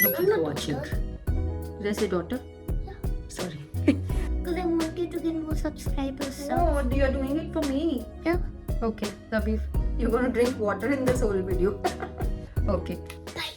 You keep watching. Did I say daughter? Yeah. Sorry. Because I want you to get more subscribers. So. No, you're doing it for me. Yeah. Okay, Tabif, you're gonna drink water in this whole video. Okay. Bye.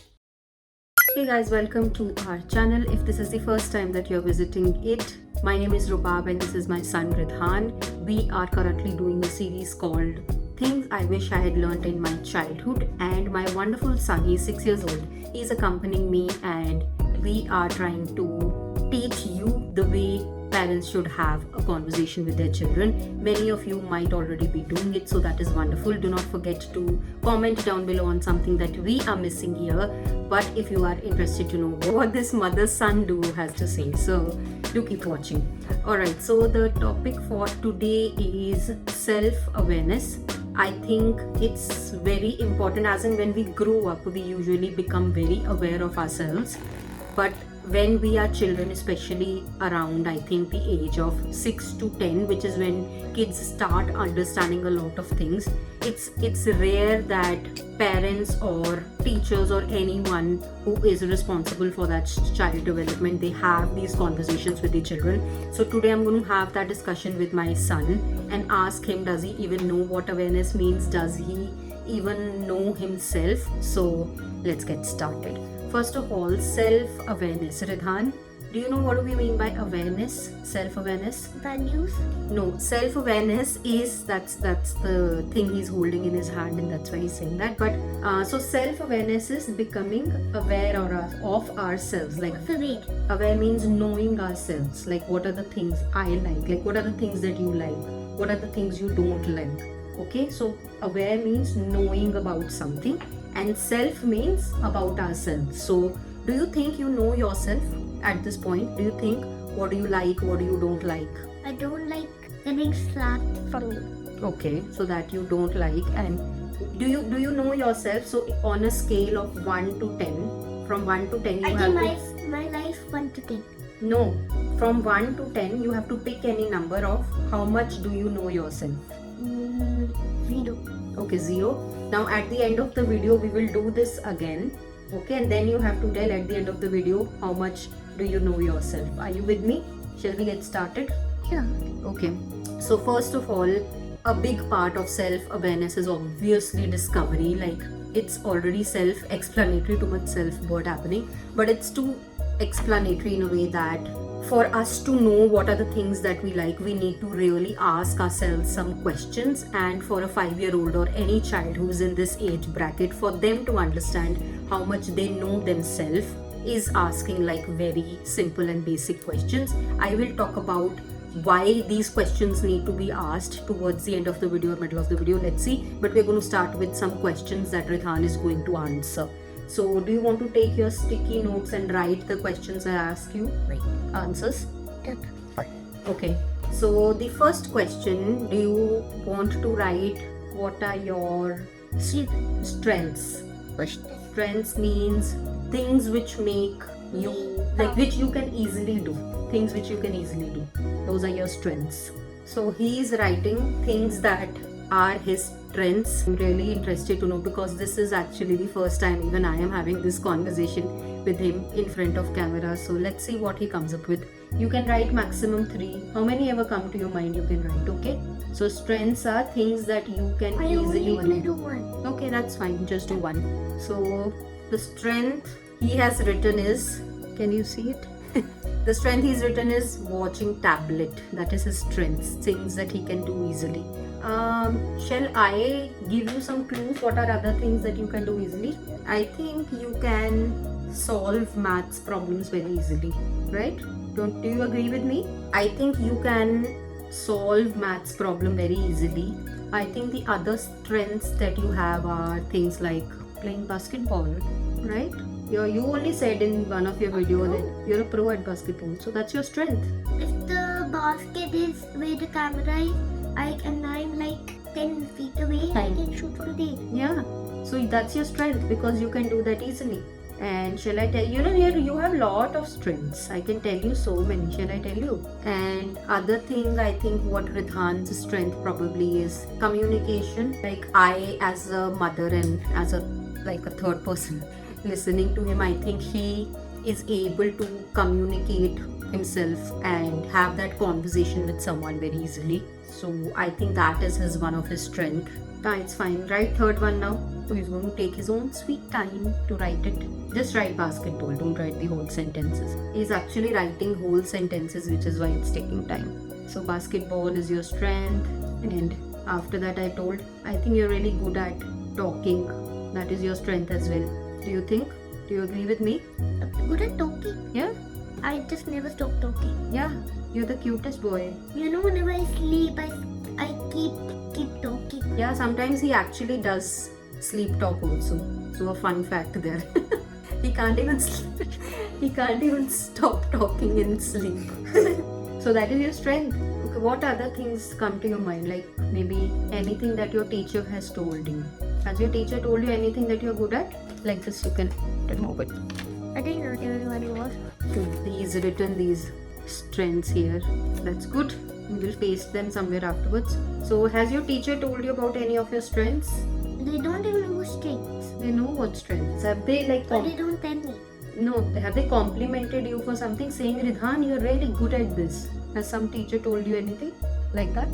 Hey guys, welcome to our channel. If this is the first time that you're visiting it, my name is Rubab and this is my son Ridhan. We are currently doing a series called Things I Wish I Had Learned in My Childhood, and my wonderful son, he's 6 years old, he's accompanying me, and we are trying to teach you the way parents should have a conversation with their children. Many of you might already be doing it, so that is wonderful. Do not forget to comment down below on something that we are missing here. But if you are interested to know what this mother-son duo has to say, so do keep watching. Alright, so the topic for today is self-awareness. I think it's very important, as in when we grow up, we usually become very aware of ourselves. But when we are children, especially around I think the age of 6 to 10, which is when kids start understanding a lot of things, it's rare that parents or teachers or anyone who is responsible for that child development, they have these conversations with the children. So today I'm going to have that discussion with my son and ask him, does he even know what awareness means? Does he even know himself? So let's get started. First of all, self-awareness. Ridhan, do you know what do we mean by awareness? Self-awareness? Values. No, self-awareness is that's the thing he's holding in his hand, and that's why he's saying that. But so self-awareness is becoming aware of ourselves. Like aware means knowing ourselves. Like what are the things I like what are the things that you like, what are the things you don't like. Okay, so aware means knowing about something, and self means about ourselves. So do you think you know yourself at this point? Do you think what do you like, what do you don't like? I don't like getting slapped from you. Okay, so that you don't like. And do you know yourself? So on a scale of 1 to 10, from 1 to 10 you I have think my life 1 to 10. No, from 1 to 10 you have to pick any number of how much do you know yourself. 0. Okay, 0. Now at the end of the video we will do this again. Okay, and then you have to tell at the end of the video how much do you know yourself. Are you with me? Shall we get started? Yeah. Okay, so first of all, a big part of self-awareness is obviously discovery. Like it's already self-explanatory, too much self-word happening, but it's too explanatory in a way that for us to know what are the things that we like, we need to really ask ourselves some questions. And for a 5-year-old or any child who's in this age bracket, for them to understand how much they know themselves is asking like very simple and basic questions. I will talk about why these questions need to be asked towards the end of the video or middle of the video. Let's see. But we're going to start with some questions that Ridhan is going to answer. So do you want to take your sticky notes and write the questions I ask you? Right. Answers? Yep. Okay. So the first question, do you want to write what are your strengths? Strengths means things which make you, like which you can easily do. Things which you can easily do. Those are your strengths. So he is writing things that are his strengths. I'm really interested to know because this is actually the first time even I am having this conversation with him in front of camera. So let's see what he comes up with. You can write maximum 3. How many ever come to your mind you can write, okay? So strengths are things that you can easily do 1. Okay, that's fine. Just do 1. So the strength he has written is, can you see it? The strength he's written is watching tablet. That is his strengths, things that he can do easily. Shall I give you some clues? What are other things that you can do easily? I think you can solve maths problems very easily, right? Do you agree with me? I think you can solve maths problem very easily. I think the other strengths that you have are things like playing basketball, right? You only said in one of your videos that you're a pro at basketball, so that's your strength. If the basket is where the camera is, and I'm like 10 feet away, I can shoot from there. Yeah, so that's your strength because you can do that easily. And shall I tell you, here you have lot of strengths. I can tell you so many. Shall I tell you? And other thing, I think what Ridhan's strength probably is communication. Like I as a mother and as a third person, listening to him, I think he is able to communicate himself and have that conversation with someone very easily. So I think that is his one of his strength. It's fine. Write third one now. So he's going to take his own sweet time to write it. Just write basketball. Don't write the whole sentences. He's actually writing whole sentences, which is why it's taking time. So basketball is your strength. And after that I told, I think you're really good at talking. That is your strength as well. Do you think? Do you agree with me? I'm good at talking. Yeah? I just never stop talking. Yeah. You're the cutest boy. You know, whenever I sleep, I keep talking. Yeah, sometimes he actually does sleep talk also. So a fun fact there. He can't even sleep. He can't even stop talking in sleep. So that is your strength. Okay, what other things come to your mind? Like maybe anything that your teacher has told you. Has your teacher told you anything that you're good at? Like this, you can remove it. I didn't know what it was. He's written these strengths here. That's good. We will paste them somewhere afterwards. So has your teacher told you about any of your strengths? They don't even know strengths. They know what strengths. Have they like But they don't tell me. no, have they complimented you for something saying, Ridhan, you're really good at this? Has some teacher told you anything like that?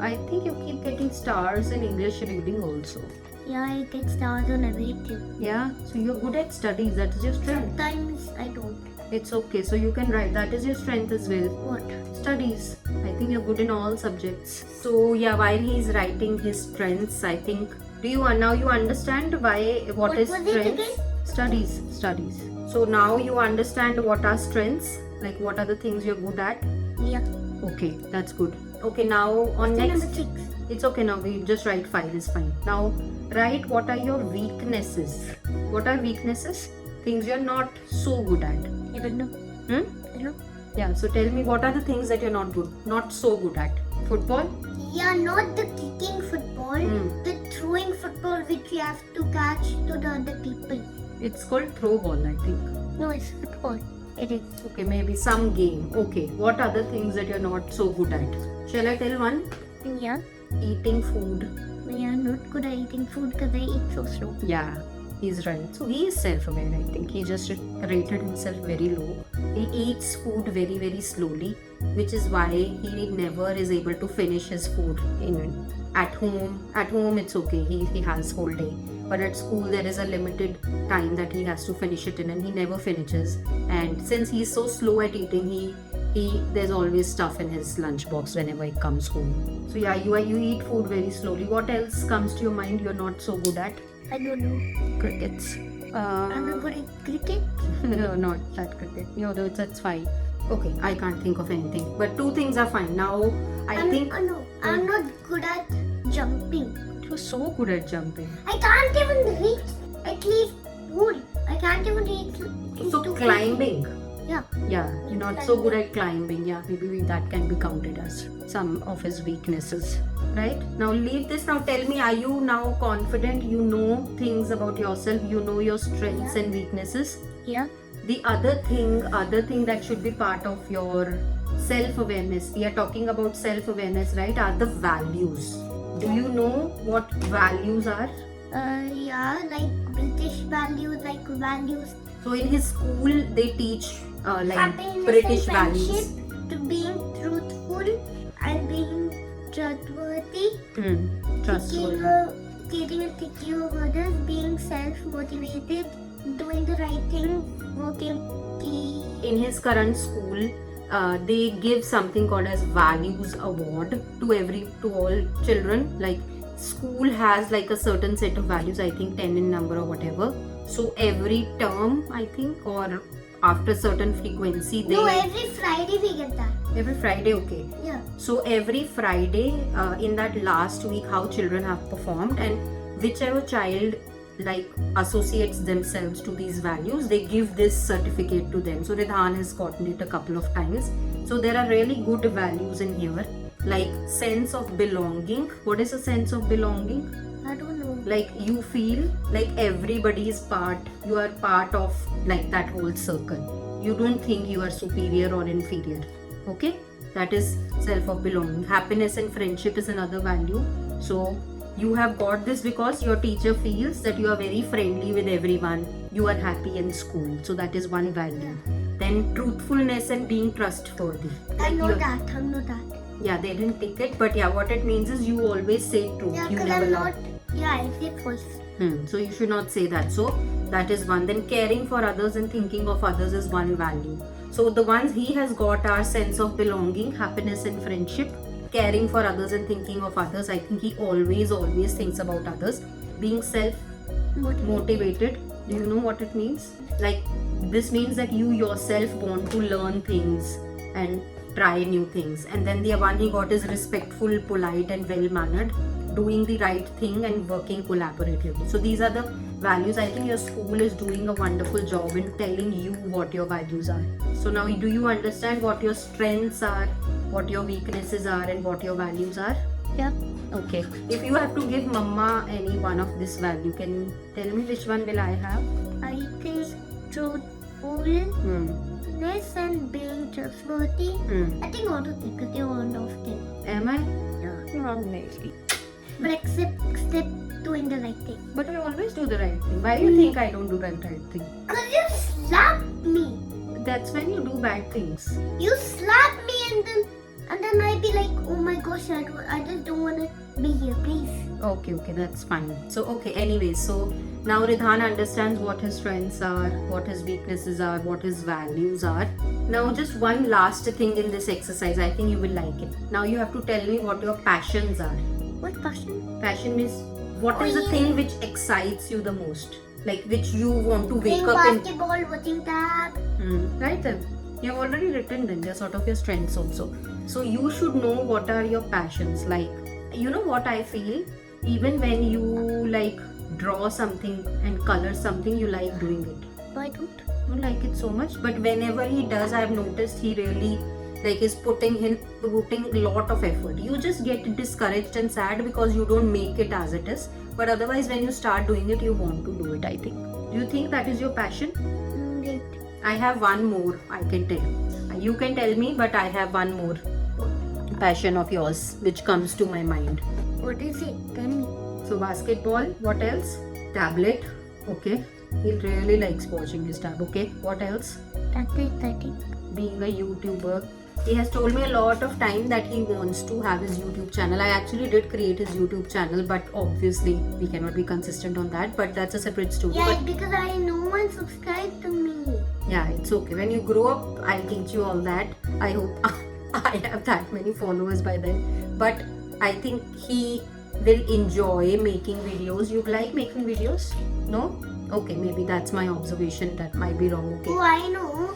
I think you keep getting stars in English reading also. Yeah, I get stars on everything. Yeah, so you're good at studies. That is your strength. Sometimes I don't. It's okay. So you can write. That is your strength as well. What? Studies. I think you're good in all subjects. So yeah, while he's writing his strengths, I think now you understand what is was it strengths? again? Studies. So now you understand what are strengths, like what are the things you're good at. Yeah. Okay, that's good. Okay, now on Question next. number 6. It's okay now. We just write 5 is fine. Now write what are your weaknesses. What are weaknesses? Things you're not so good at. I don't know. Hmm? I know. Yeah. So tell me what are the things that you're not so good at. Football. Yeah, not the kicking football, the throwing football which you have to catch to the other people. It's called throw ball, I think. No, it's football. It is. Okay, maybe some game. Okay. What are the things that you're not so good at? Shall I tell one? Yeah. Eating food. We are not good at eating food because I eat so slow. Yeah, he's right. So he is self-aware, I think. He just rated himself very low. He eats food very, very slowly, which is why he never is able to finish his food at home. At home, it's okay. He has whole day. But at school, there is a limited time that he has to finish it in, and he never finishes. And since he's so slow at eating, there's always stuff in his lunchbox whenever he comes home. So yeah, you eat food very slowly. What else comes to your mind you're not so good at? I don't know. Crickets. I'm not good at cricket. No, not that cricket. No, that's fine. Okay, I can't think of anything. But 2 things are fine. Now, No, I'm not good at jumping. You're so good at jumping. I can't even reach at least pool. I can't even reach. So climbing. Yeah. Yeah, you're not so good at climbing. Yeah, maybe that can be counted as some of his weaknesses. Right? Now leave this. Now tell me, are you now confident? You know things about yourself. You know your strengths and weaknesses. Yeah. The other thing that should be part of your self-awareness. We are talking about self-awareness, right? Are the values. Do you know what values are? Yeah, like British values, So in his school, they teach happiness British and values. friendship, to being truthful and being trustworthy, Trustworthy. caring and taking care of others, being self-motivated, doing the right thing, working. In his current school, they give something called as values award to all children. Like school has like a certain set of values, I think 10 in number or whatever. So every term, I think, or after certain frequency, No, every Friday we get that. Every Friday, okay. Yeah. So every Friday, in that last week, how children have performed, and whichever child associates themselves to these values, they give this certificate to them. So Ridhan has gotten it a couple of times. So there are really good values in here, like sense of belonging. What is a sense of belonging? I don't know. Like you feel like everybody is you are part of like that whole circle. You don't think you are superior or inferior. Okay? That is self of belonging. Happiness and friendship is another value. So You have got this because your teacher feels that you are very friendly with everyone. You are happy in school. So that is one value. Then truthfulness and being trustworthy. I know you're- that. I know that. Yeah, they didn't pick it, but yeah, what it means is you always say truth. Yeah, You because never I'm lie. not. Yeah, I say first. So you should not say that. So that is one. Then caring for others and thinking of others is one value. So the ones he has got are sense of belonging, happiness and friendship, caring for others and thinking of others. I think he always thinks about others. Being self-motivated. Do you know what it means? Like this means that you yourself want to learn things and try new things. And then the one he got is respectful, polite and well-mannered, doing the right thing and working collaboratively. So these are the values. I think your school is doing a wonderful job in telling you what your values are. So now do you understand what your strengths are, what your weaknesses are and what your values are? Yeah. Okay. If you have to give mama any one of this value, can you tell me which one will I have? I think truthfulness and being trustworthy. I think all of them, because they're all of them. Am I? Yeah. Not maybe. But except doing the right thing. But I always do the right thing. Why do you think I don't do the right thing? Because you slapped me. That's when you do bad things. You slapped me and then I'd be like, oh my gosh, I just don't want to be here, please. Okay, that's fine. So, okay, anyways, so now Ridhan understands what his strengths are, what his weaknesses are, what his values are. Now, just one last thing in this exercise, I think you will like it. Now, you have to tell me what your passions are. What passion? Passion means what is the thing which excites you the most? Like which you want to wake Playing up basketball, watching tag. Right then. You have already written them. They're sort of your strengths also. So you should know what are your passions. Like, you know what I feel? Even when you like draw something and color something, you like doing it. I don't. You like it so much. But whenever he does, I've noticed he really like is putting a lot of effort. You just get discouraged and sad because you don't make it as it is. But otherwise, when you start doing it, you want to do it, I think. Do you think that is your passion? Wait. I have one more, I can tell. You can tell me, but I have one more passion of yours which comes to my mind. What is it? Tell me. So basketball, what else? Tablet, okay. He really likes watching his tab, okay. What else? That's it, I think. Being a YouTuber. He has told me a lot of time that he wants to have his YouTube channel. I actually did create his YouTube channel, but obviously we cannot be consistent on that. But that's a separate story. Yeah, But because I no one subscribed to me. yeah, it's okay. When you grow up, I'll teach you all that. I hope I have that many followers by then. But I think he will enjoy making videos. You like making videos? No? Okay, maybe that's my observation. That might be wrong. Okay. Oh, I know.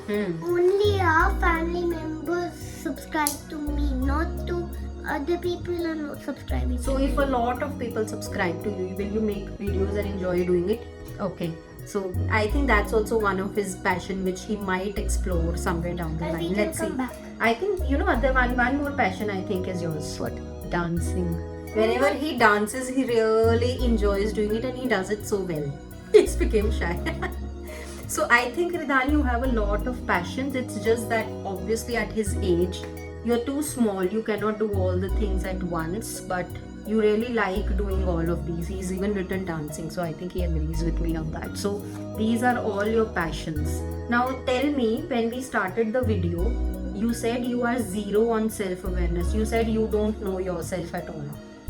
Only our family members subscribe to me, not to other people are not subscribing. So if a lot of people subscribe to you, will you make videos and enjoy doing it? Okay. So I think that's also one of his passion which he might explore somewhere down the line. Let's see. Back. I think other one more passion I think is yours. What? Dancing. Whenever he dances, he really enjoys doing it and he does it so well. It's became shy. So I think Ridhan, you have a lot of passions. It's just that obviously at his age, you're too small. You cannot do all the things at once, but you really like doing all of these. He's even written dancing, so I think he agrees with me on that. So these are all your passions. Now tell me, when we started the video, you said you are zero on self-awareness. You said you don't know yourself at all.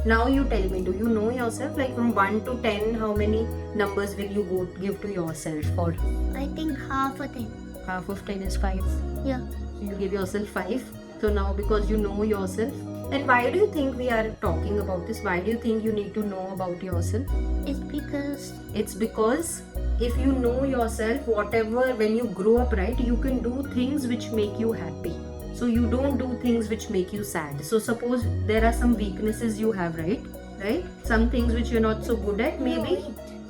Now you tell me, do you know yourself? Like from 1 to 10, how many numbers will you give to yourself? Or I think half a 10. half of 10 is 5. Yeah. So you give yourself 5. So now because you know yourself. And why do you think we are talking about this? Why do you think you need to know about yourself? It's because if you know yourself, whatever, when you grow up, right, you can do things which make you happy. So you don't do things which make you sad. So suppose there are some weaknesses you have, right? Some things which you're not so good at, maybe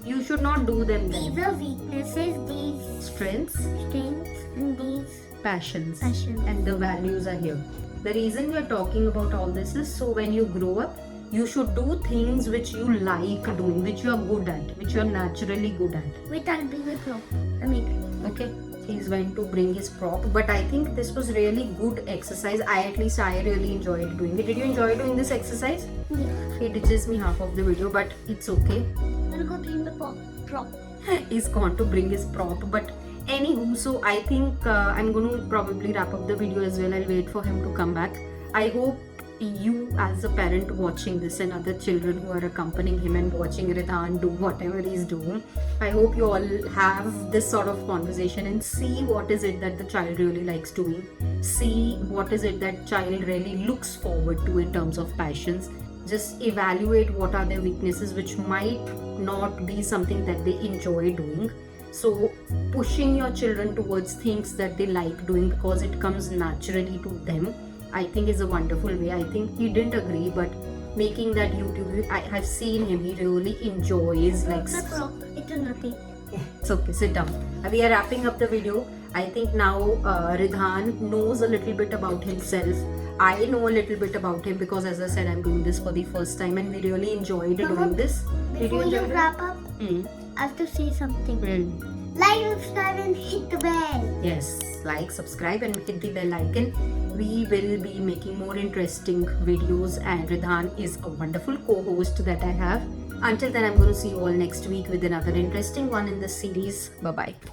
you should not do them then. These are weaknesses, these Strengths, and these passions, passions. and the values are here. The reason we are talking about all this is so when you grow up, you should do things which you like doing, which you are good at, which you are naturally good at. Wait, I'll bring my prop. Okay, he's going to bring his prop, but I think this was really good exercise. I really enjoyed doing it. Did you enjoy doing this exercise? Yeah. He ditches me half of the video, but it's okay. I'll go clean the prop. He's gone to bring his prop, but anywho, so I think I'm going to probably wrap up the video as well. I'll wait for him to come back. I hope you as a parent watching this and other children who are accompanying him and watching Ridhan do whatever he's doing, I hope you all have this sort of conversation and see what is it that the child really likes doing, see what is it that child really looks forward to in terms of passions. Just evaluate what are their weaknesses, which might not be something that they enjoy doing. So pushing your children towards things that they like doing because it comes naturally to them, I think is a wonderful way. I think he didn't agree, but making that YouTube, I have seen him, he really enjoys like... The prop, it is nothing. It's okay, sit down. We are wrapping up the video. I think now Ridhan knows a little bit about himself. I know a little bit about him because, as I said, I'm doing this for the first time and we really enjoyed doing this. Before you wrap up, I have to say something. Like, subscribe and hit the bell. Yes, like, subscribe and hit the bell icon. We will be making more interesting videos and Ridhan is a wonderful co-host that I have. Until then, I'm going to see you all next week with another interesting one in this series. Bye-bye.